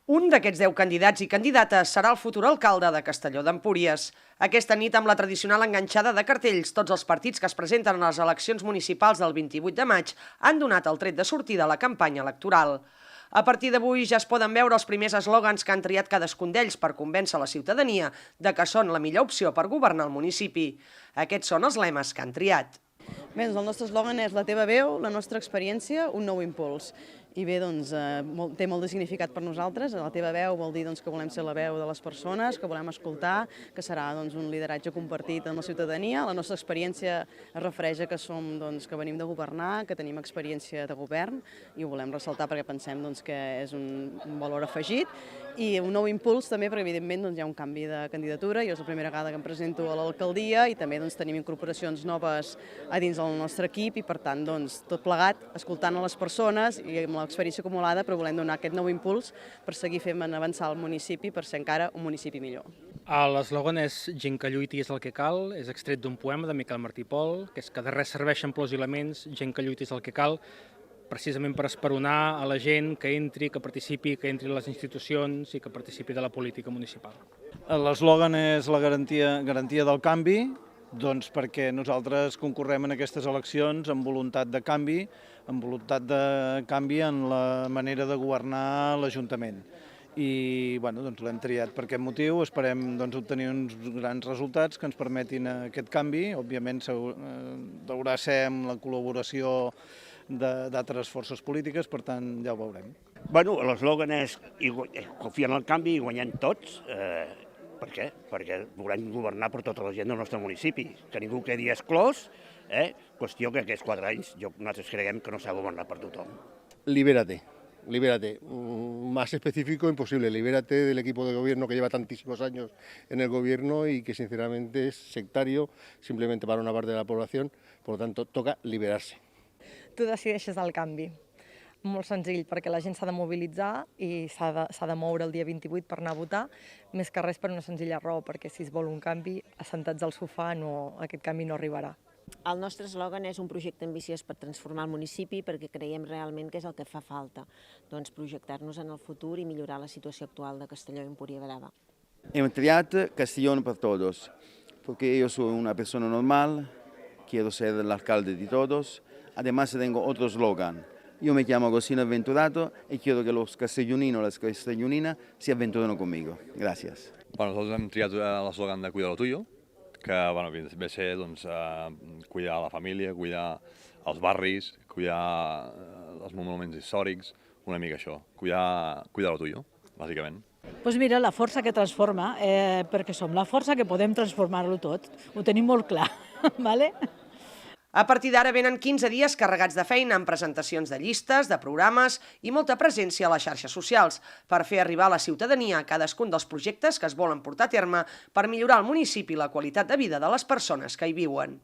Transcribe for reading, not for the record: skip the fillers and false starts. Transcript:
Un d'aquests 10 candidats i candidates serà el futur alcalde de Castelló d'Empúries. Aquesta nit, amb la tradicional enganxada de cartells, tots els partits que es presenten a les eleccions municipals del 28 de maig han donat el tret de sortida a la campanya electoral. A partir d'avui ja es poden veure els primers eslògans que han triat cadascun d'ells per convèncer la ciutadania de que són la millor opció per governar el municipi. Aquests són els lemes que han triat. Bé, doncs el nostre eslògan és la teva veu, la nostra experiència, un nou impuls. I bé, doncs, té molt de significat per nosaltres. La teva veu vol dir que volem ser la veu de les persones, que volem escoltar, que serà un lideratge compartit amb la ciutadania. La nostra experiència es refereix a que que venim de governar, que tenim experiència de govern i ho volem ressaltar perquè pensem que és un valor afegit. I un nou impuls també perquè evidentment hi ha un canvi de candidatura. Jo és la primera vegada que em presento a l'alcaldia i també tenim incorporacions noves a dins del nostre equip i per tant tot plegat, escoltant a les persones i amb l'experiència acumulada, però volem donar aquest nou impuls per seguir fent avançar el municipi per ser encara un municipi millor. L'eslògan és "Gent que lluiti és el que cal", és extret d'un poema de Miquel Martí Pol, que és que de res serveixen plors i laments, gent que lluiti és el que cal, precisament per esperonar a la gent que entri, que participi, que entri a les institucions i que participi de la política municipal. L'eslògan és la garantia del canvi, perquè nosaltres concorrem en aquestes eleccions amb voluntat de canvi en la manera de governar l'Ajuntament. I l'hem triat per aquest motiu, esperem obtenir uns grans resultats que ens permetin aquest canvi. Òbviament deurà ser amb la col·laboració d'altres forces polítiques, per tant ja ho veurem. L'eslògan és confiar en el canvi i guanyant tots. Per què? Perquè volem governar per tota la gent del nostre municipi, que ningú quedi exclòs, qüestió que aquests 4 anys nosaltres creiem que no s'ha governat per tothom. Libérate. Más específico imposible. Libérate del equipo de gobierno que lleva tantísimos años en el gobierno y que sinceramente es sectario simplemente para una parte de la población. Por lo tanto, toca liberarse. Tu decideixes el canvi. Molt senzill, perquè la gent s'ha de mobilitzar i s'ha de moure el dia 28 per anar a votar, més que res per una senzilla raó, perquè si es vol un canvi, assentats al sofà aquest canvi no arribarà. El nostre eslògan és un projecte ambiciós per transformar el municipi perquè creiem realment que és el que fa falta, projectar-nos en el futur i millorar la situació actual de Castelló i Empúries Brava. Hem triat Castellón per todos, porque yo soy una persona normal, quiero ser el alcalde de todos, además tengo otro eslogan. Yo me llamo Agostino Avventurato y quiero que los castelloninos y las castelloninas se aventuren conmigo. Gracias. Nosaltres hem triat l'eslògan de Cuida lo tuyo, que ve a ser cuidar la família, cuidar els barris, cuidar els monuments històrics, una mica això, cuidar lo tuyo, bàsicament. Doncs mira, la força que transforma, perquè som la força que podem transformar-lo tot, ho tenim molt clar, ¿vale? A partir d'ara venen 15 dies carregats de feina amb presentacions de llistes, de programes i molta presència a les xarxes socials per fer arribar a la ciutadania cadascun dels projectes que es volen portar a terme per millorar el municipi i la qualitat de vida de les persones que hi viuen.